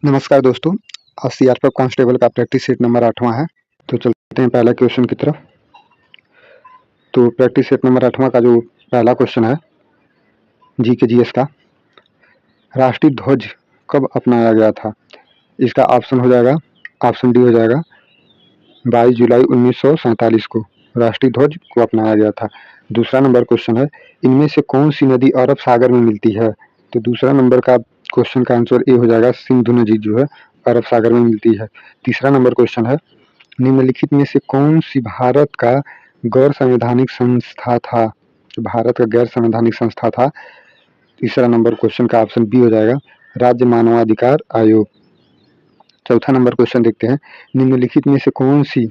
नमस्कार दोस्तों, आज सीआरपीएफ कांस्टेबल का प्रैक्टिस सेट नंबर 8वां है। तो चलते हैं पहला क्वेश्चन की तरफ। तो प्रैक्टिस सेट नंबर 8वां का जो पहला क्वेश्चन है जीएस का, राष्ट्रीय ध्वज कब अपनाया गया था? इसका ऑप्शन हो जाएगा, ऑप्शन डी हो जाएगा 22 जुलाई 1947 को राष्ट्रीय ध्वज को अपनाया गया था। दूसरा नंबर क्वेश्चन है, इनमें से कौन सी नदी अरब सागर में मिलती है? तो दूसरा नंबर का क्वेश्चन का आंसर ए हो जाएगा, सिंधु नदी जो है अरब सागर में मिलती है। तीसरा नंबर क्वेश्चन है, निम्नलिखित में से कौन सी भारत का गैर संवैधानिक संस्था था? भारत का गैर संवैधानिक संस्था था। तीसरा नंबर क्वेश्चन का ऑप्शन बी हो जाएगा, राज्य मानवाधिकार आयोग। चौथा नंबर क्वेश्चन देखते हैं, निम्नलिखित में से कौन सी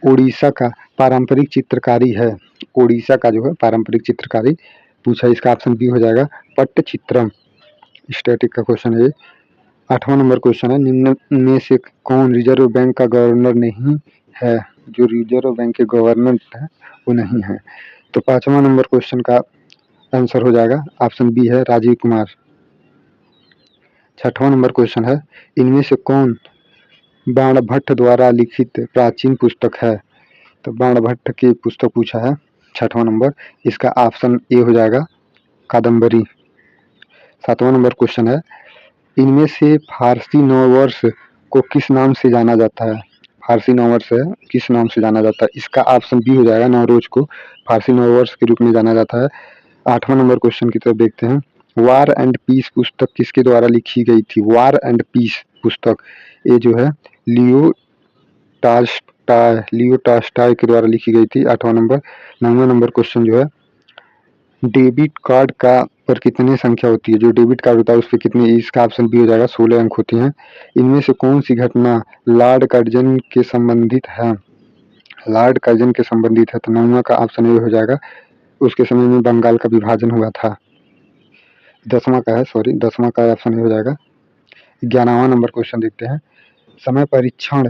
ओडिशा का पारंपरिक चित्रकारी है? ओडिशा का जो है पारंपरिक चित्रकारी पूछा, इसका ऑप्शन बी हो जाएगा पट्टचित्रम। स्टैटिक का क्वेश्चन है। आठवां नंबर क्वेश्चन है, निम्न में से कौन रिजर्व बैंक का गवर्नर नहीं है? जो रिजर्व बैंक के गवर्नर है वो नहीं है। तो पांचवा नंबर क्वेश्चन का आंसर हो जाएगा ऑप्शन बी है राजीव कुमार। छठवां नंबर क्वेश्चन है, इनमें से कौन बाणभट्ट द्वारा लिखित प्राचीन पुस्तक है? तो बाणभट्ट की पुस्तक पूछा है छठवां नंबर, इसका ऑप्शन ए हो जाएगा कादम्बरी। सातवां नंबर क्वेश्चन है, इनमें से फारसी नववर्ष को किस नाम से जाना जाता है? फारसी नववर्ष है किस नाम से जाना जाता है? इसका ऑप्शन बी हो जाएगा, नवरोज को फारसी नववर्ष के रूप में जाना जाता है। आठवां नंबर क्वेश्चन की तरफ देखते हैं, वार एंड पीस पुस्तक किसके द्वारा लिखी गई थी? वार एंड पीस पुस्तक ये जो है लियो टाल्स्टॉय के द्वारा लिखी गई थी। आठवां नंबर। नौवां नंबर क्वेश्चन जो है, डेबिट कार्ड का पर कितनी संख्या होती है? जो डेबिट कार्ड होता है उस पर कितनी? इसका ऑप्शन बी हो जाएगा 16 अंक होती हैं। इनमें से कौन सी घटना लॉर्ड कर्जन के संबंधित है? लॉर्ड कर्जन के संबंधित है। तो नौवां का ऑप्शन ए हो जाएगा, उसके समय में बंगाल का विभाजन हुआ था। दसवां का ऑप्शन ए हो जाएगा। 11वां नंबर क्वेश्चन देखते हैं, समय परीक्षण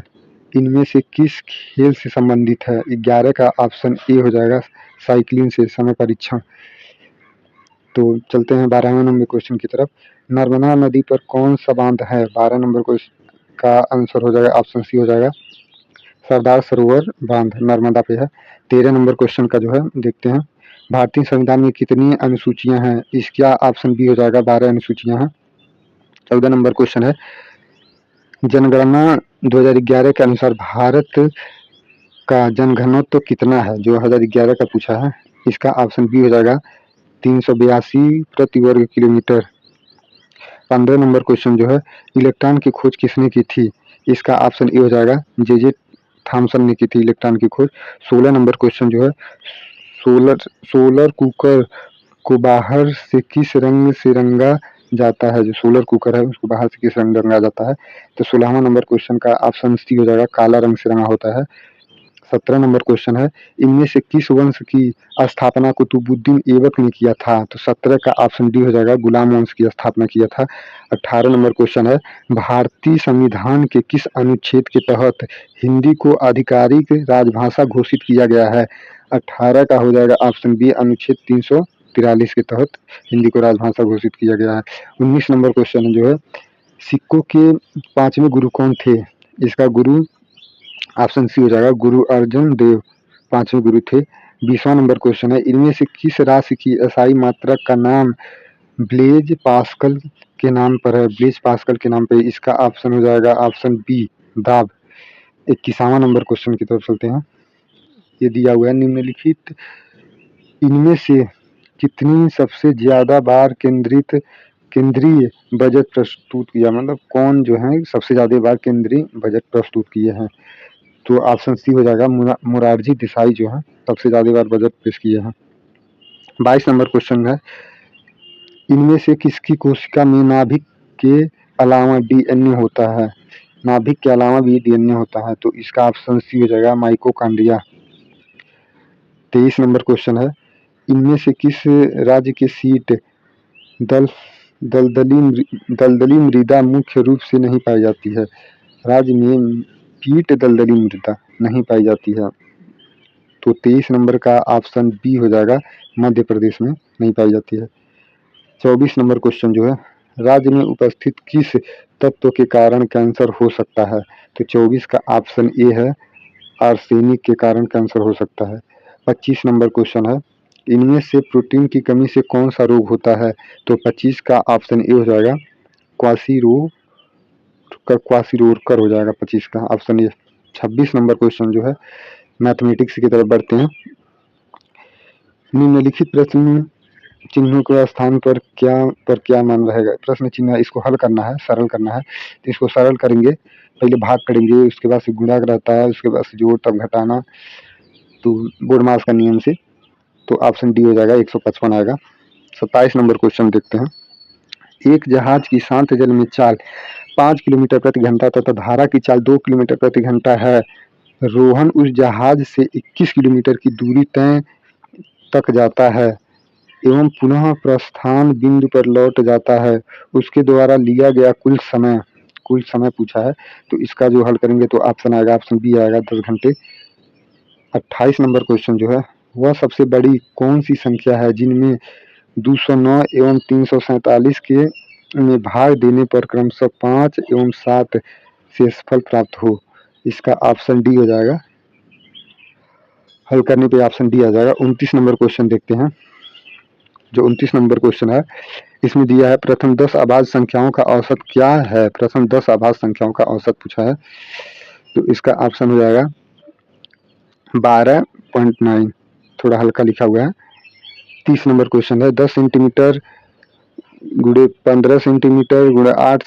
इनमें से किस खेल से संबंधित है? 11 का ऑप्शन ए हो जाएगा, साइकिलिंग से समय परीक्षण। तो चलते हैं 12वें नंबर क्वेश्चन की तरफ, नर्मदा नदी पर कौन सा बांध है? 12 नंबर का आंसर हो जाएगा, ऑप्शन सी हो जाएगा सरदार सरोवर बांध, नर्मदा पे है। 13 नंबर क्वेश्चन का जो है देखते हैं, भारतीय संविधान में कितनी अनुसूचियां हैं? इसका ऑप्शन बी हो जाएगा 12 अनुसूचियां हैं। 14 नंबर क्वेश्चन है, जनगणना 2011 के अनुसार भारत का जनघनत्व कितना है? जो 2011 का पूछा है, इसका ऑप्शन बी हो जाएगा 382 प्रति वर्ग किलोमीटर। 15 नंबर क्वेश्चन जो है, इलेक्ट्रॉन की खोज किसने की थी? इसका ऑप्शन ए हो जाएगा जे थॉमसन ने की थी इलेक्ट्रॉन की खोज। 16 नंबर क्वेश्चन जो है, सोलर कुकर को बाहर से किस रंग से रंगा जाता है? जो सोलर कुकर है उसको बाहर से किस रंग रंगा जाता है? तो 16वां नंबर क्वेश्चन का ऑप्शन सी हो जाएगा, काला रंग से रंगा होता है। 17 नंबर क्वेश्चन है, इनमें से किस वंश की स्थापना कुतुबुद्दीन ऐबक ने किया था? तो 17 का ऑप्शन डी हो जाएगा, गुलाम वंश की स्थापना किया था। 18 नंबर क्वेश्चन है, भारतीय संविधान के किस अनुच्छेद के तहत हिंदी को आधिकारिक राजभाषा घोषित किया गया है? 18 का हो जाएगा ऑप्शन बी, अनुच्छेद 343 के तहत हिंदी को राजभाषा घोषित किया गया है। 19 नंबर क्वेश्चन जो है, सिखों के 5वें गुरु कौन थे? इसका गुरु ऑप्शन सी हो जाएगा, गुरु अर्जन देव 5वें गुरु थे। 20वां नंबर क्वेश्चन है, इनमें से किस राशि की एसआई मात्रक का नाम ब्लेज पास्कल के नाम पर है? ब्लेज पास्कल के नाम पे, इसका ऑप्शन हो जाएगा ऑप्शन बी, दाब। 21वां नंबर क्वेश्चन की तरफ चलते हैं, ये दिया हुआ है, निम्नलिखित इनमें से कितनी सबसे ज्यादा बार केंद्रीय बजट प्रस्तुत किया? मतलब कौन जो है सबसे ज्यादा बार केंद्रीय बजट प्रस्तुत किए हैं? तो ऑप्शन सी हो जाएगा, मुरारजी देसाई जो है सबसे ज्यादा बार बजट पेश किए हैं। 22 नंबर क्वेश्चन है, इनमें से किसकी कोशिका में नाभिक के अलावा डीएनए होता है? नाभिक के अलावा भी डीएनए होता है, तो इसका ऑप्शन सी हो जाएगा, माइटोकॉन्ड्रिया। 23 नंबर क्वेश्चन है, इनमें से किस राज्य की सीट दलदली मृदा मुख्य रूप से नहीं पाई जाती है? राज्य में पीट दलदली मृदा नहीं पाई जाती है। तो 23 नंबर का ऑप्शन बी हो जाएगा, मध्य प्रदेश में नहीं पाई जाती है। 24 नंबर क्वेश्चन जो है, राज्य में उपस्थित किस तत्व के कारण कैंसर हो सकता है? तो 24 का ऑप्शन ए है, आर्सेनिक के कारण कैंसर हो सकता है। 25 नंबर क्वेश्चन है, इनमें से प्रोटीन की कमी से कौन सा रोग होता है? तो 25 का ऑप्शन ए हो जाएगा, क्वासिरोकर हो जाएगा 25 का ऑप्शन ए। 26 नंबर क्वेश्चन जो है, मैथमेटिक्स की तरफ बढ़ते हैं। निम्नलिखित प्रश्न चिन्हों के स्थान पर क्या मान रहेगा? प्रश्न चिन्ह इसको हल करना है, सरल करना है। तो इसको सरल करेंगे, पहले भाग करेंगे, उसके बाद से गुणा रहता है, उसके बाद से जोड़ तब घटाना, तो बोडमास का नियम से। तो ऑप्शन डी हो जाएगा, 155 आएगा। 27 नंबर क्वेश्चन देखते हैं। एक जहाज की शांत जल में चाल 5 किलोमीटर प्रति घंटा तथा धारा की चाल 2 किलोमीटर प्रति घंटा है। रोहन उस जहाज से 21 किलोमीटर की दूरी तय तक जाता है एवं पुनः प्रस्थान बिंदु पर लौट जाता है। उसके द्वारा लिया गया कुल समय पूछा है। तो इसका जो हल करेंगे तो ऑप्शन आएगा, ऑप्शन बी आएगा, 10 घंटे। 28 नंबर क्वेश्चन जो है, वह सबसे बड़ी कौन सी संख्या है जिनमें 209 एवं 347 के में भाग देने पर क्रमशः 5 एवं 7 शेषफल प्राप्त हो? इसका ऑप्शन डी हो जाएगा, हल करने पे ऑप्शन डी आ जाएगा। 29 नंबर क्वेश्चन देखते हैं। जो 29 नंबर क्वेश्चन है, इसमें दिया है प्रथम 10 आभाज्य संख्याओं का औसत क्या है? प्रथम 10 आभाज्य संख्याओं का औसत पूछा है। तो इसका ऑप्शन हो जाएगा 12.9, थोड़ा हल्का लिखा हुआ है। 30 नंबर क्वेश्चन है, 10 सेंटीमीटर गुणे 15 सेंटीमीटर गुणे 8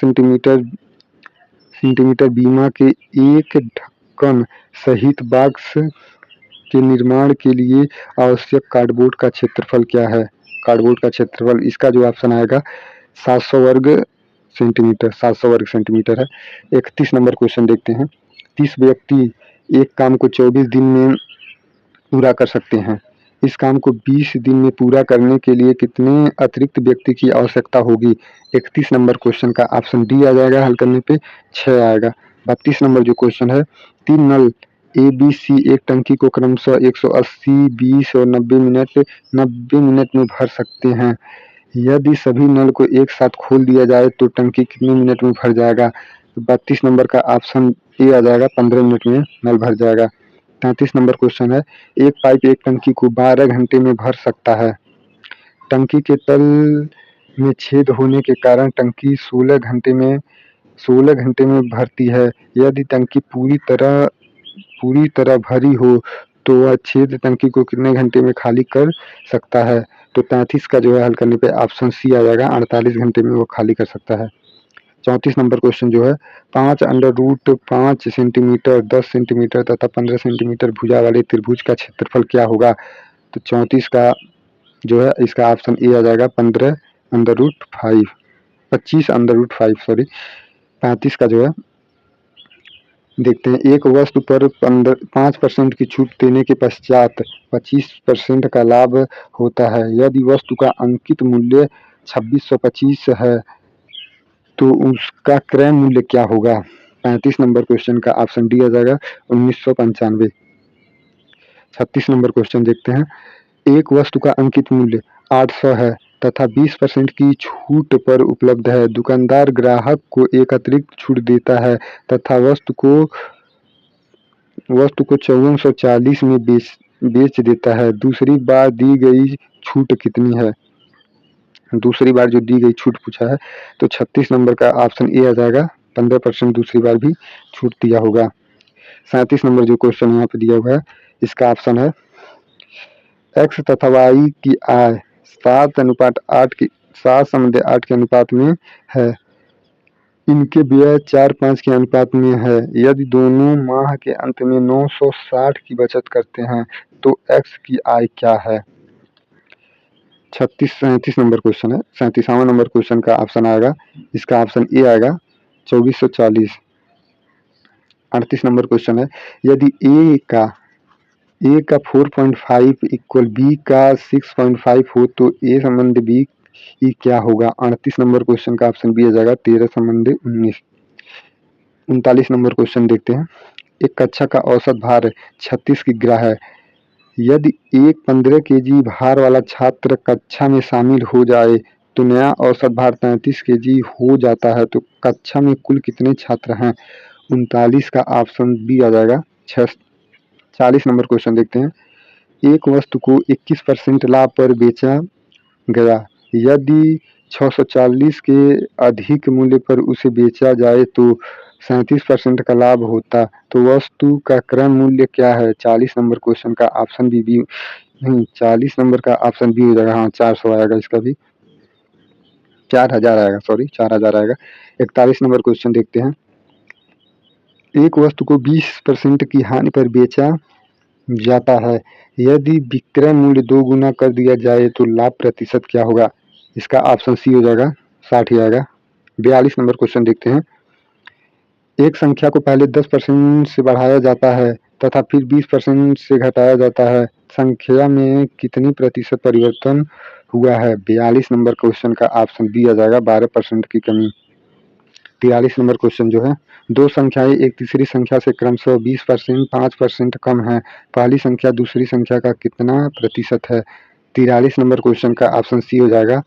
सेंटीमीटर बीमा के एक ढक्कन सहित बॉक्स के निर्माण के लिए आवश्यक कार्डबोर्ड का क्षेत्रफल क्या है? कार्डबोर्ड का क्षेत्रफल, इसका जो ऑप्शन आएगा 700 वर्ग सेंटीमीटर है। 31 नंबर क्वेश्चन देखते हैं। 30 व्यक्ति एक काम को 24 दिन में पूरा कर सकते हैं। इस काम को 20 दिन में पूरा करने के लिए कितने अतिरिक्त व्यक्ति की आवश्यकता होगी? 31 नंबर क्वेश्चन का ऑप्शन डी आ जाएगा, हल करने पे 6 आएगा। 32 नंबर जो क्वेश्चन है, 3 नल ए बी सी एक टंकी को क्रमशः 180, 20 और 90 मिनट में भर सकते हैं। यदि सभी नल को एक साथ खोल दिया जाए तो टंकी कितने मिनट में भर जाएगा? 32 नंबर का ऑप्शन ए आ जाएगा, 15 मिनट में नल भर जाएगा। 33 नंबर क्वेश्चन है, एक पाइप एक टंकी को 12 घंटे में भर सकता है। टंकी के तल में छेद होने के कारण टंकी 16 घंटे में भरती है। यदि टंकी पूरी तरह भरी हो तो वह छेद टंकी को कितने घंटे में खाली कर सकता है? तो 33 का जो है हल करने पे ऑप्शन सी आ जाएगा, 48 घंटे में वो खाली कर सकता है। 34 नंबर क्वेश्चन जो है, 5√5 सेंटीमीटर, 10 सेंटीमीटर तथा 15 सेंटीमीटर भुजा वाले त्रिभुज का क्षेत्रफल क्या होगा? तो 34 का जो है, इसका ऑप्शन ए आ जाएगा, 25√5 सॉरी। 35 का जो है देखते हैं, एक वस्तु पर 5% की छूट देने के पश्चात 25% का लाभ होता है। यदि वस्तु का अंकित मूल्य 2625 है तो उसका क्रय मूल्य क्या होगा? 35 नंबर क्वेश्चन का ऑप्शन डी आ जाएगा, 1995। 36 नंबर क्वेश्चन देखते हैं। एक वस्तु का अंकित मूल्य 800 है तथा 20% की छूट पर उपलब्ध है। दुकानदार ग्राहक को एक अतिरिक्त छूट देता है तथा वस्तु को 5440 में बेच देता है। दूसरी बार दी गई छूट कितनी है? दूसरी बार जो दी गई छूट पूछा है, तो 36 नंबर का ऑप्शन ए आ जाएगा, 15% दूसरी बार भी छूट दिया होगा। 37 नंबर जो क्वेश्चन यहाँ पे दिया हुआ है, इसका ऑप्शन है एक्स तथा वाई की आय 7:8 के अनुपात में है। इनके व्यय 4:5 के अनुपात में है। यदि दोनों माह के अंत में 960 की बचत करते हैं तो एक्स की आय क्या है? 37 नंबर क्वेश्चन है। 37वां नंबर क्वेश्चन का ऑप्शन आएगा, इसका ऑप्शन ए आएगा, 2440। 38 नंबर क्वेश्चन है, यदि ए का 4.5 इक्वल बी का 6.5 हो तो ए संबंध बी ई क्या होगा? 38 नंबर क्वेश्चन का ऑप्शन बी आ जाएगा, 13 संबंध 19। 39 नंबर क्वेश्चन देखते हैं। एक कक्षा का औसत भार 36 किग्रा है। यदि एक 15 kg भार वाला छात्र कक्षा में शामिल हो जाए तो नया औसत भार 33 केजी हो जाता है तो कक्षा में कुल कितने छात्र हैं? 39 का ऑप्शन बी आ जाएगा। 40 नंबर क्वेश्चन देखते हैं। एक वस्तु को 21% लाभ पर बेचा गया, यदि 640 के अधिक मूल्य पर उसे बेचा जाए तो 37% का लाभ होता, तो वस्तु का क्रय मूल्य क्या है? 40 नंबर क्वेश्चन का ऑप्शन बी नहीं, 40 नंबर का ऑप्शन बी हो जाएगा। हाँ, 400 आएगा इसका भी, 4000 आएगा, सॉरी 4000 आएगा। 41 नंबर क्वेश्चन देखते हैं। एक वस्तु को 20% की हानि पर बेचा जाता है, यदि विक्रय मूल्य 2 गुना कर दिया जाए तो लाभ प्रतिशत क्या होगा? इसका ऑप्शन सी हो जाएगा, 60 ही आएगा। 42 नंबर क्वेश्चन देखते हैं। एक संख्या को पहले 10% से बढ़ाया जाता है तथा फिर 20% से घटाया जाता है, संख्या में कितनी प्रतिशत परिवर्तन हुआ है? 42 नंबर क्वेश्चन का ऑप्शन बी आ जाएगा, 12% की कमी। 43 नंबर क्वेश्चन जो है, दो संख्याएं एक तीसरी संख्या से क्रमशः 20%, 5% कम है, पहली संख्या दूसरी संख्या का कितना प्रतिशत है? 43 नंबर क्वेश्चन का ऑप्शन सी हो जाएगा,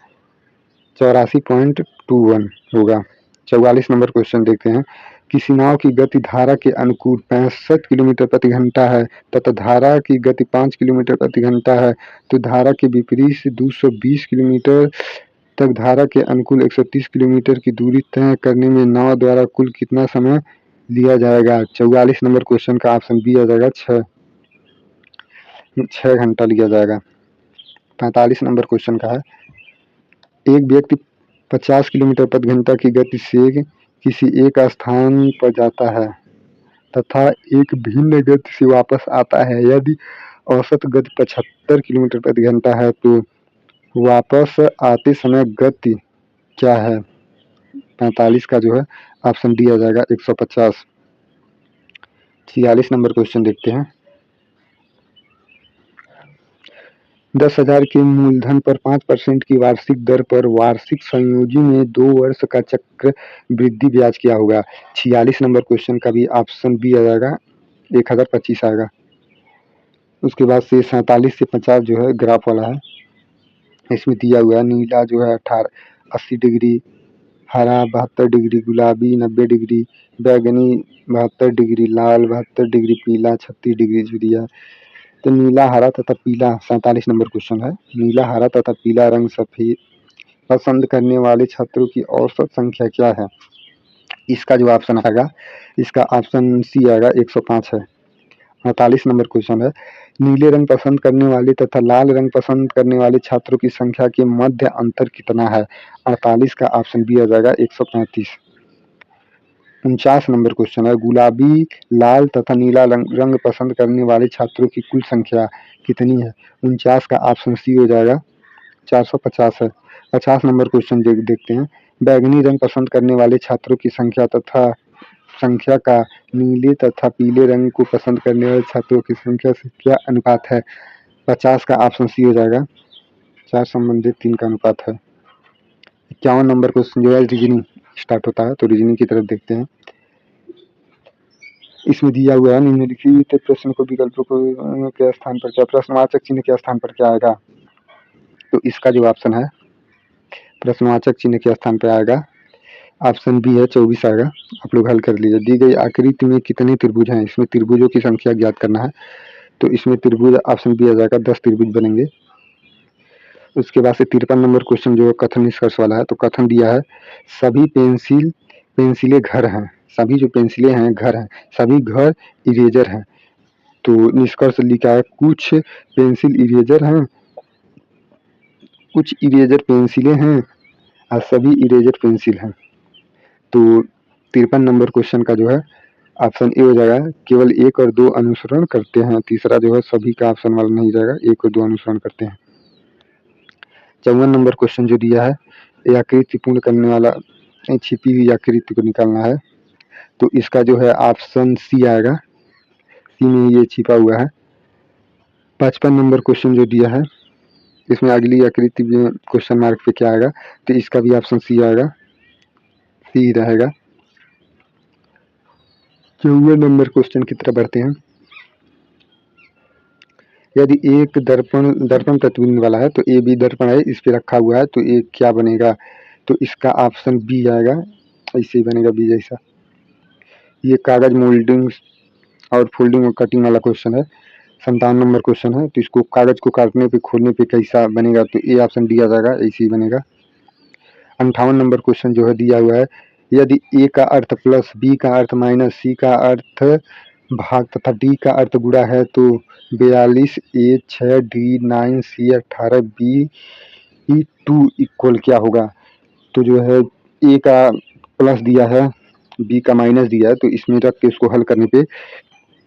84.21 होगा। 44 नंबर क्वेश्चन देखते हैं। किसी नाव की गति धारा के अनुकूल 65 किलोमीटर प्रति घंटा है तथा धारा की गति 5 किलोमीटर प्रति घंटा है, तो धारा के विपरीत से 220 किलोमीटर तक धारा के अनुकूल 130 किलोमीटर की दूरी तय करने में नाव द्वारा कुल कितना समय लिया जाएगा? 44 नंबर क्वेश्चन का ऑप्शन बी आ जाएगा, 6 घंटा लिया जाएगा। 45 नंबर क्वेश्चन का है, एक व्यक्ति 50 किलोमीटर प्रति घंटा की गति से किसी एक स्थान पर जाता है तथा एक भिन्न गति से वापस आता है, यदि औसत गति 75 किलोमीटर प्रति घंटा है तो वापस आते समय गति क्या है? 45 का जो है ऑप्शन डी आ जाएगा, 150। 46 नंबर क्वेश्चन देखते हैं। 10,000 के मूलधन पर 5% की वार्षिक दर पर वार्षिक संयोजी में 2 वर्ष का चक्र वृद्धि ब्याज क्या होगा? 46 नंबर क्वेश्चन का भी ऑप्शन बी आ जाएगा, 1025 आएगा। उसके बाद से 47 से 50 जो है ग्राफ वाला है, इसमें दिया हुआ है नीला जो है 80 डिग्री, हरा 72 डिग्री, गुलाबी 90 डिग्री, बैगनी 72 डिग्री, लाल 72 डिग्री, पीला 36 डिग्री जो दिया है। तो नीला हरा तथा पीला, 47 नंबर क्वेश्चन है, नीला हरा तथा पीला रंग सफेद पसंद करने वाले छात्रों की औसत संख्या क्या है? इसका जो ऑप्शन आएगा, इसका ऑप्शन सी आएगा, 105 है। 48 नंबर क्वेश्चन है, नीले रंग पसंद करने वाले तथा लाल रंग पसंद करने वाले छात्रों की संख्या के मध्य अंतर कितना है? 48 का ऑप्शन बी आ जाएगा, 135। 49 नंबर क्वेश्चन है, गुलाबी लाल तथा नीला रंग पसंद करने वाले छात्रों की कुल संख्या कितनी है? 49 का ऑप्शन सी हो जाएगा, 450 है। 50 नंबर क्वेश्चन देखते हैं। बैगनी रंग पसंद करने वाले छात्रों की संख्या का नीले तथा पीले रंग को पसंद करने वाले छात्रों की संख्या से क्या अनुपात है? 50 का ऑप्शन सी हो जाएगा, 4:3 का अनुपात है। 51 नंबर क्वेश्चन जो है रीजनिंग स्टार्ट होता है, तो रीजनिंग की तरफ देखते हैं। इसमें दिया हुआ है निम्नलिखित प्रश्न को विकल्पों को के स्थान पर क्या, प्रश्नवाचक चिन्ह के स्थान पर क्या आएगा? तो इसका जो ऑप्शन है प्रश्नवाचक चिन्ह के स्थान पर आएगा, ऑप्शन बी है, 24 आएगा। आप लोग हल कर लीजिए। दी गई आकृति में कितने त्रिभुज हैं? इसमें त्रिभुजों की संख्या ज्ञात करना है, तो इसमें त्रिभुज ऑप्शन बी आ जाएगा, 10 त्रिभुज बनेंगे। उसके बाद से 53 नंबर क्वेश्चन जो कथन निष्कर्ष वाला है, तो कथन दिया है सभी पेंसिलें घर हैं, सभी जो पेंसिलें हैं घर हैं, सभी घर इरेजर हैं। तो निष्कर्ष लिखा है कुछ पेंसिल इरेजर हैं, कुछ इरेजर पेंसिलें हैं और सभी इरेजर पेंसिल हैं। तो 53 नंबर क्वेश्चन का जो है ऑप्शन ए हो जाएगा, केवल 1 और 2 अनुसरण करते हैं। तीसरा जो है सभी का ऑप्शन वाला नहीं जाएगा, 1 और 2 अनुसरण करते हैं। 54 नंबर क्वेश्चन जो दिया है, ये आकृति पूर्ण करने वाला छिपी हुई आकृति को निकालना है, तो इसका जो है ऑप्शन सी आएगा, सी में ये छिपा हुआ है। 55 नंबर क्वेश्चन जो दिया है, इसमें अगली आकृति में क्वेश्चन मार्क पे क्या आएगा, तो इसका भी ऑप्शन सी आएगा, सी रहेगा। 54 नंबर क्वेश्चन की तरफ बढ़ते हैं। यदि एक दर्पण दर्पण प्रतिबिंब वाला है तो ए बी दर्पण है, इस पे रखा हुआ है, तो ये क्या बनेगा? तो इसका ऑप्शन बी आएगा, ऐसे ही बनेगा बी जैसा। ये कागज मोल्डिंग और फोल्डिंग और कटिंग वाला क्वेश्चन है, 57 नंबर क्वेश्चन है। तो इसको कागज को काटने पे खोलने पे कैसा बनेगा? तो ए ऑप्शन डी आ जाएगा, ऐसे ही बनेगा। 58 नंबर क्वेश्चन जो है दिया हुआ है, यदि ए का अर्थ प्लस, बी का अर्थ माइनस, सी का अर्थ भाग तथा डी का अर्थ गुणा है तो 42 ए 6 डी 9 सी 18 बी 2 इक्वल क्या होगा? तो जो है ए का प्लस दिया है, बी का माइनस दिया है, तो इसमें रख के इसको हल करने पे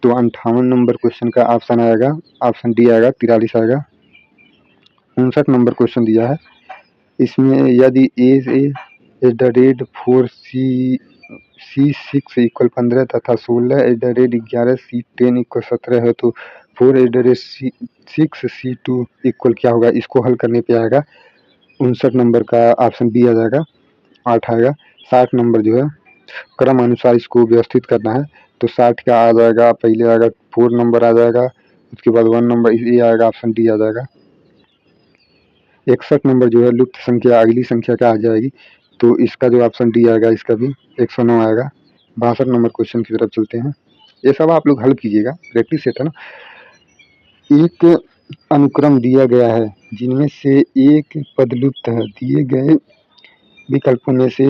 तो 58 नंबर क्वेश्चन का ऑप्शन आएगा, ऑप्शन डी आएगा, 43 आएगा। 59 नंबर क्वेश्चन दिया है, इसमें यदि A at the rate 4 C 6 equal 15 तथा 16 at the rate 11 C 10 equal 17 है तो 4 at the rate 6 C 2 equal क्या होगा? इसको हल करने पे आएगा 59 नंबर का ऑप्शन बी आ जाएगा, 8 आएगा। 60 नंबर जो है क्रम अनुसार इसको व्यवस्थित करना है, तो 60 का आ जाएगा, पहले आएगा 4 नंबर आ जाएगा, उसके बाद 1 नंबर ये आएगा, ऑप्शन डी आ जाएगा। 61 नंबर जो है लुप्त संख्या अगली संख्या क्या आ जाएगी? तो इसका जो ऑप्शन डी आएगा, इसका भी 109 आएगा। 62 नंबर क्वेश्चन की तरफ चलते हैं, ये सब आप लोग हल कीजिएगा, प्रैक्टिस सेट है ना। एक अनुक्रम दिया गया है जिनमें से एक पद लुप्त है, दिए गए विकल्पों में से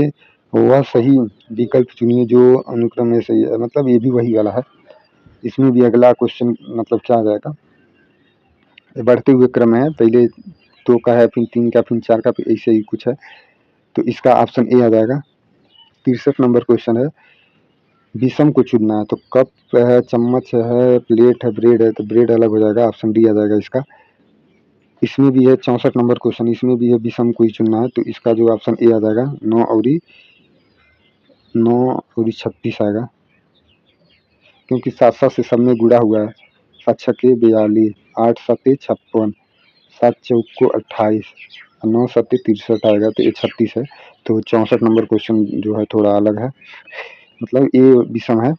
वह सही विकल्प चुनिए जो अनुक्रम में सही है। मतलब ये भी वही वाला है, इसमें भी अगला क्वेश्चन मतलब क्या आ जाएगा? बढ़ते हुए क्रम है, पहले 2 का है, फिर 3 का, फिर 4 का, फिर ऐसे ही कुछ है, तो इसका ऑप्शन ए आ जाएगा। 63 नंबर क्वेश्चन है, विषम को चुनना है, तो कप है, चम्मच है, प्लेट है, ब्रेड है, तो ब्रेड अलग हो जाएगा, ऑप्शन डी आ जाएगा इसका। इसमें भी है 64 नंबर क्वेश्चन, इसमें भी है विषम को ही चुनना है, तो इसका जो ऑप्शन ए आ जाएगा, 9 और 36 आएगा, क्योंकि 7 से सब में गुड़ा हुआ है। 7 छक्के 42, 8 सत्ते 56, 7 चौको 28, 9 सत्ते 63 आएगा, तो ये 36 है। तो 64 नंबर क्वेश्चन जो है थोड़ा अलग है, मतलब ये विषम है।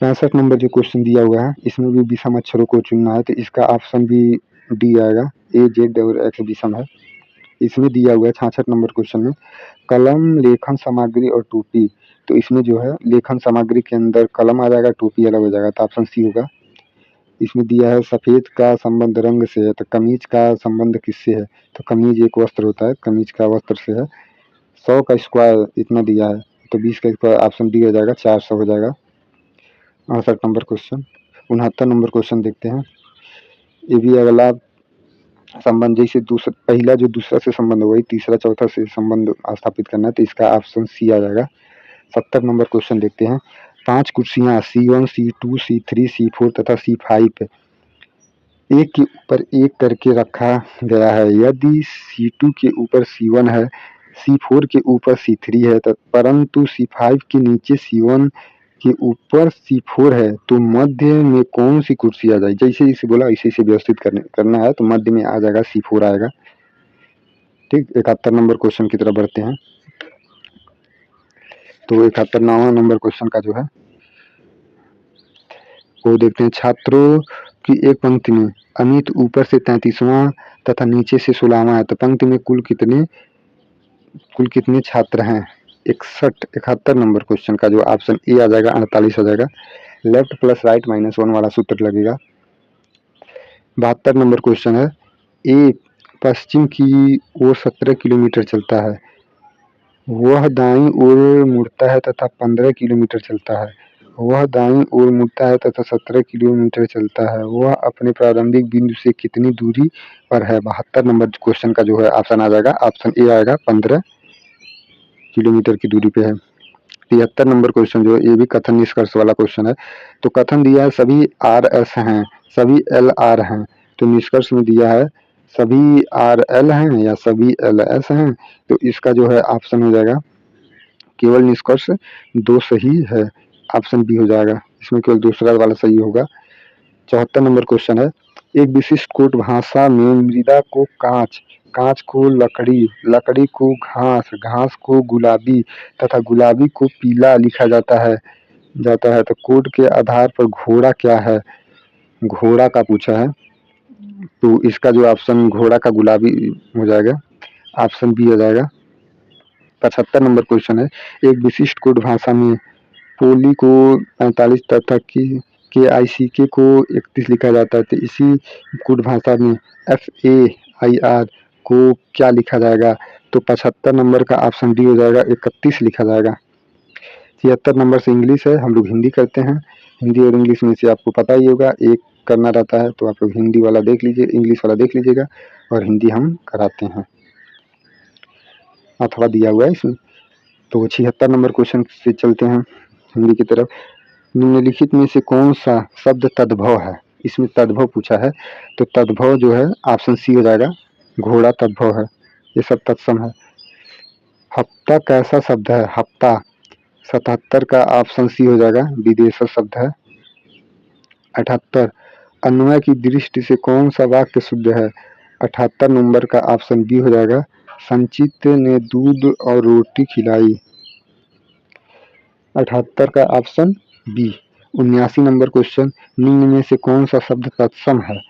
65 नंबर जो क्वेश्चन दिया हुआ है, इसमें भी विषम अक्षरों को चुनना है, तो इसका ऑप्शन भी डी आएगा, ए जेड और एक्स विषम है। इसमें दिया हुआ है 66 नंबर क्वेश्चन में, कलम, लेखन सामग्री और टोपी, तो इसमें जो है लेखन सामग्री के अंदर कलम आ जाएगा, टोपी अलग हो जाएगा, तो ऑप्शन सी होगा। इसमें दिया है सफेद का संबंध रंग से है, तो कमीज का संबंध किससे है? तो कमीज एक वस्त्र होता है, कमीज का वस्त्र से है। 100 का स्क्वायर इतना दिया है, तो 20 का स्क्वायर ऑप्शन डी हो जाएगा, 400 हो जाएगा। 68 नंबर क्वेश्चन। 69 नंबर क्वेश्चन देखते हैं, ये भी अगला संबंध, जैसे दूसरा पहला जो दूसरा से संबंध हो वही तीसरा चौथा से संबंध स्थापित करना है, तो इसका ऑप्शन सी आ जाएगा। 70 नंबर क्वेश्चन देखते हैं, 5 कुर्सियां C1 C2 C3 C4 तथा C5 एक के ऊपर एक करके रखा गया है। यदि C2 के ऊपर C1 है, C4 के ऊपर C3 है, परंतु C5 के नीचे C1 के ऊपर C4 है, तो मध्य में कौन सी कुर्सी आ जाएगी? जैसे इसे बोला इसे इसे व्यवस्थित करना है, तो मध्य में आ जाएगा C4 आएगा। ठीक, 71 नंबर क्वेश्चन की तरफ बढ़ते हैं, तो 71वां नंबर क्वेश्चन का जो है वो देखते हैं, छात्रों की एक पंक्ति में अमित ऊपर से 33वां तथा नीचे से 16वां है, तो पंक्ति में कुल कितने छात्र हैं? 71 नंबर क्वेश्चन का जो ऑप्शन ए आ जाएगा, 48 आ जाएगा। लेफ्ट प्लस राइट माइनस 1 वाला सूत्र लगेगा। 72 नंबर क्वेश्चन है, ए पश्चिम की ओर 17 किलोमीटर चलता है, वह दाईं ओर मुड़ता है तथा 15 किलोमीटर चलता है। वह दाईं ओर मुड़ता है तथा 17 किलोमीटर चलता है, वह अपने प्रारंभिक बिंदु से कितनी दूरी पर है? 72 नंबर क्वेश्चन का जो है ऑप्शन आ जाएगा, ऑप्शन ए आएगा, 15 किलोमीटर की दूरी पे है। 73 नंबर क्वेश्चन जो है ये भी कथन निष्कर्ष वाला क्वेश्चन है, तो कथन दिया है सभी आर एस हैं, सभी एल आर हैं, तो निष्कर्ष में दिया है सभी आर एल हैं या सभी एल एस हैं, तो इसका जो है ऑप्शन हो जाएगा केवल निष्कर्ष 2 सही है, ऑप्शन बी हो जाएगा, इसमें केवल दूसरा वाला सही होगा। 74 नंबर क्वेश्चन है, एक विशिष्ट कोट भाषा में मृदा को कांच, कांच को लकड़ी, लकड़ी को घास, घास को गुलाबी तथा गुलाबी को पीला लिखा जाता है, तो कोड के आधार पर घोड़ा क्या है? घोड़ा का पूछा है, तो इसका जो ऑप्शन घोड़ा का गुलाबी हो जाएगा, ऑप्शन बी हो जाएगा। 75 नंबर क्वेश्चन है, एक विशिष्ट कोड भाषा में पोली को 45 तथा KICK को 31 लिखा जाता है, तो इसी कोड भाषा में FAIR को क्या लिखा जाएगा? तो 75 नंबर का ऑप्शन डी हो जाएगा, 31 लिखा जाएगा। 76 नंबर से इंग्लिश है, हम लोग हिंदी करते हैं। हिंदी और इंग्लिश में से आपको पता ही होगा, एक करना रहता है, तो आप लोग हिंदी वाला देख लीजिए, इंग्लिश वाला देख लीजिएगा, और हिंदी हम कराते हैं, अथवा दिया हुआ है इसमें। तो 76 नंबर क्वेश्चन से चलते हैं हिंदी की तरफ। निम्नलिखित में से कौन सा शब्द तद्भव है? इसमें तद्भव पूछा है, तो तद्भव जो है ऑप्शन सी हो जाएगा, घोड़ा तद्भव है, ये सब तत्सम है। हफ्ता कैसा शब्द है? हफ्ता 77 का ऑप्शन सी हो जाएगा, विदेशज शब्द है। 78 अन्वय की दृष्टि से कौन सा वाक्य शुद्ध है? 78 नंबर का ऑप्शन बी हो जाएगा, संचित ने दूध और रोटी खिलाई। 78 का ऑप्शन बी। 79 नंबर क्वेश्चन, निम्न में से कौन सा शब्द तत्सम है?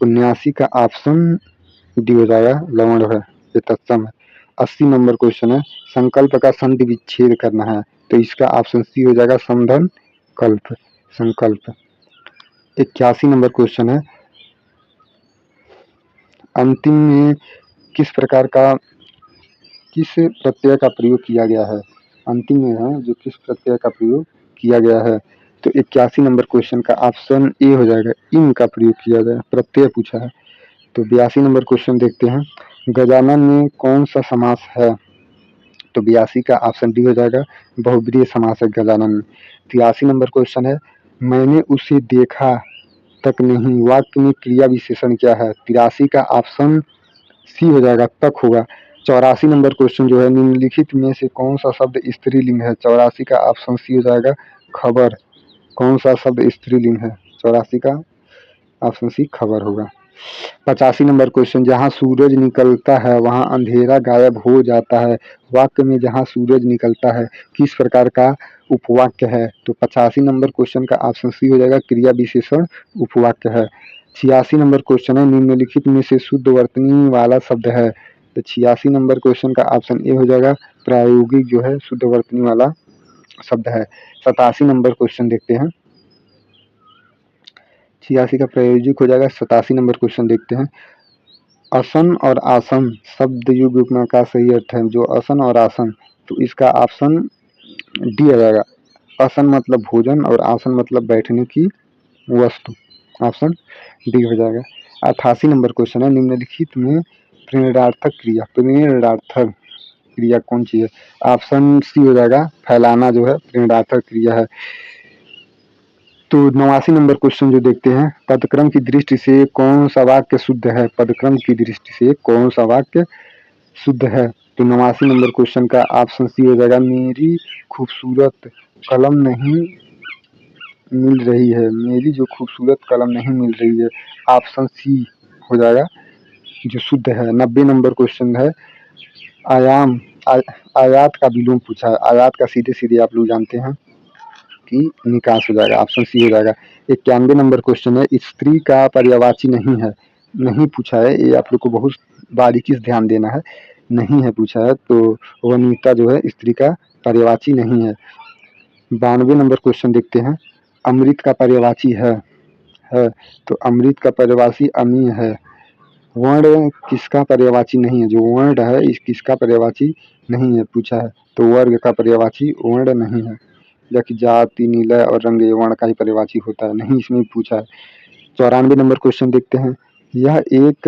79 का ऑप्शन डी हो जाएगा, लवण है, ये तत्सम है। 80 नंबर क्वेश्चन है, संकल्प का संधि विच्छेद करना है, तो इसका ऑप्शन सी हो जाएगा, समधन कल्प, संकल्प। 81 नंबर क्वेश्चन है, अंतिम में किस प्रत्यय का प्रयोग किया गया है? अंतिम में है जो किस प्रत्यय का प्रयोग किया गया है? तो 81 नंबर क्वेश्चन का ऑप्शन ए हो जाएगा, इन का प्रयोग किया गया, प्रत्यय पूछा है। तो 82 नंबर क्वेश्चन देखते हैं, गजानन में कौन सा समास है? तो 82 का ऑप्शन डी हो जाएगा, बहुब्रीहि समास है गजानन में। 83 नंबर क्वेश्चन है, मैंने उसे देखा तक नहीं, वाक्य में क्रिया विशेषण क्या है? 83 का ऑप्शन सी हो जाएगा, तक होगा। 84 नंबर क्वेश्चन जो है, निम्नलिखित में से कौन सा शब्द स्त्रीलिंग है? 84 का ऑप्शन सी हो जाएगा, खबर। कौन सा शब्द स्त्रीलिंग है? 84 का ऑप्शन सी खबर होगा। 85 नंबर क्वेश्चन, जहाँ सूरज निकलता है वहाँ अंधेरा गायब हो जाता है, वाक्य में जहाँ सूरज निकलता है किस प्रकार का उपवाक्य है? तो 85 नंबर क्वेश्चन का ऑप्शन सी हो जाएगा, क्रिया विशेषण उपवाक्य है। 86 नंबर क्वेश्चन है, निम्नलिखित में से शुद्ध वर्तनी वाला शब्द है? तो 86 नंबर क्वेश्चन का ऑप्शन ए हो जाएगा, प्रायोगिक जो है शुद्ध वर्तनी वाला शब्द है। 87 नंबर क्वेश्चन देखते हैं, 86 का प्रायोगिक हो जाएगा। 87 नंबर क्वेश्चन देखते हैं, असन और आसन शब्द युग उपमा का सही अर्थ है? जो असन और आसन, तो इसका ऑप्शन डी आ जाएगा, असन मतलब भोजन और आसन मतलब बैठने की वस्तु, ऑप्शन डी हो जाएगा। 88 नंबर क्वेश्चन है, निम्नलिखित में प्रेरणार्थक क्रिया कौन सी है? ऑप्शन सी हो जाएगा, फैलाना जो है प्रेरणार्थक क्रिया है। तो 89 नंबर क्वेश्चन जो देखते हैं, पदक्रम की दृष्टि से कौन सा वाक्य शुद्ध है? पदक्रम की दृष्टि से कौन सा वाक्य शुद्ध है? तो 89 नंबर क्वेश्चन का ऑप्शन सी हो जाएगा, मेरी खूबसूरत कलम नहीं मिल रही है, मेरी जो खूबसूरत कलम नहीं मिल रही है, ऑप्शन सी हो जाएगा जो शुद्ध है। 90 नंबर क्वेश्चन है, आयाम आयात का विलोम पूछा है, आयात का सीधे सीधे आप लोग जानते हैं कि निकास हो जाएगा, ऑप्शन सी हो जाएगा। 91 नंबर क्वेश्चन है, स्त्री का पर्यायवाची नहीं है, नहीं पूछा है, ये आप लोग को बहुत बारीकी से ध्यान देना है, नहीं है पूछा है, तो वनिता जो है स्त्री का पर्यायवाची नहीं है। 92 नंबर क्वेश्चन देखते हैं, अमृत का पर्यायवाची है, तो अमृत का पर्यायवाची अमी है। वर्ण किसका पर्यायवाची नहीं है? जो वर्ण है इस किसका पर्यायवाची नहीं है पूछा है, तो वर्ग का पर्यायवाची वर्ण नहीं है। या कि जाति, निलय और रंग ये वर्ण का ही पर्यायवाची होता है, नहीं इसमें पूछा है। 94 नंबर क्वेश्चन देखते हैं, यह एक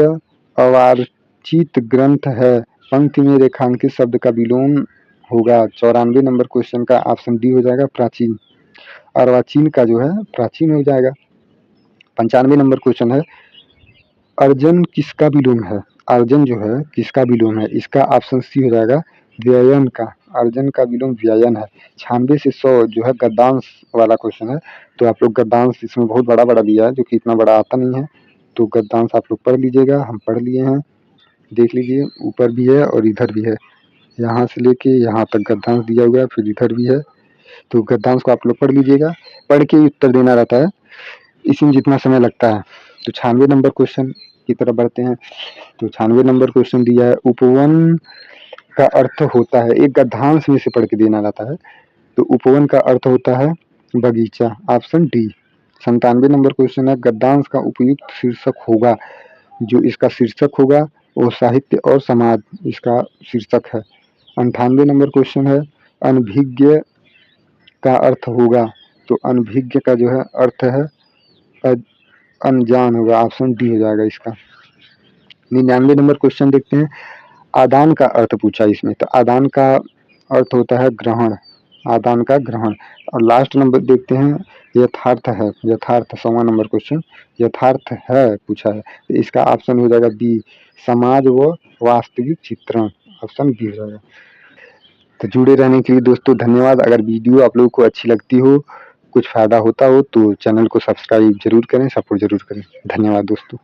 अवारचित ग्रंथ है, पंक्ति में रेखांकित शब्द का विलोम होगा। 94 नंबर क्वेश्चन का ऑप्शन डी हो जाएगा, प्राचीन। अर्वाचीन का जो है प्राचीन हो जाएगा। 95 नंबर क्वेश्चन है, अर्जन किसका विलोम है? अर्जन जो है किसका विलोम है? इसका ऑप्शन सी हो जाएगा, व्ययन का। अर्जन का विलोम व्ययन है। 96 से 100 जो है गद्यांश वाला क्वेश्चन है, तो आप लोग गद्यांश इसमें बहुत बड़ा बड़ा दिया है, जो कि इतना बड़ा आता नहीं है, तो गद्यांश आप लोग पढ़ लीजिएगा, हम पढ़ लिए हैं, देख लीजिए, ऊपर भी है और इधर भी है, यहाँ से लेके यहाँ तक गद्यांश दिया हुआ है, फिर इधर भी है, तो गद्यांश को आप लोग पढ़ लीजिएगा, पढ़ के उत्तर देना रहता है। इसी में जितना समय लगता है। तो 96 नंबर क्वेश्चन की तरफ बढ़ते हैं। तो 96 नंबर क्वेश्चन दिया है, उपवन का अर्थ होता है, एक गद्यांश में से पढ़ के देना रहता है। तो उपवन का अर्थ होता है बगीचा, ऑप्शन डी। 97 नंबर क्वेश्चन है, गद्यांश का उपयुक्त शीर्षक होगा, जो इसका शीर्षक होगा वो साहित्य और समाज इसका शीर्षक है। 98 नंबर क्वेश्चन है, अनभिज्ञ का अर्थ होगा, तो अनभिज्ञ का जो है अर्थ है अनजान होगा, ऑप्शन डी हो जाएगा इसका। 99 नंबर क्वेश्चन देखते हैं, आदान का अर्थ पूछा इसमें, तो आदान का अर्थ होता है ग्रहण, आदान का ग्रहण। और लास्ट नंबर देखते हैं, यथार्थ है, यथार्थ 100वां नंबर क्वेश्चन, यथार्थ है पूछा है, तो इसका ऑप्शन हो जाएगा बी, समाज व वास्तविक चित्रण, ऑप्शन बी हो जाएगा। तो जुड़े रहने के लिए दोस्तों धन्यवाद। अगर वीडियो आप लोगों को अच्छी लगती हो, कुछ फायदा होता हो, तो चैनल को सब्सक्राइब जरूर करें, सपोर्ट जरूर करें। धन्यवाद दोस्तों।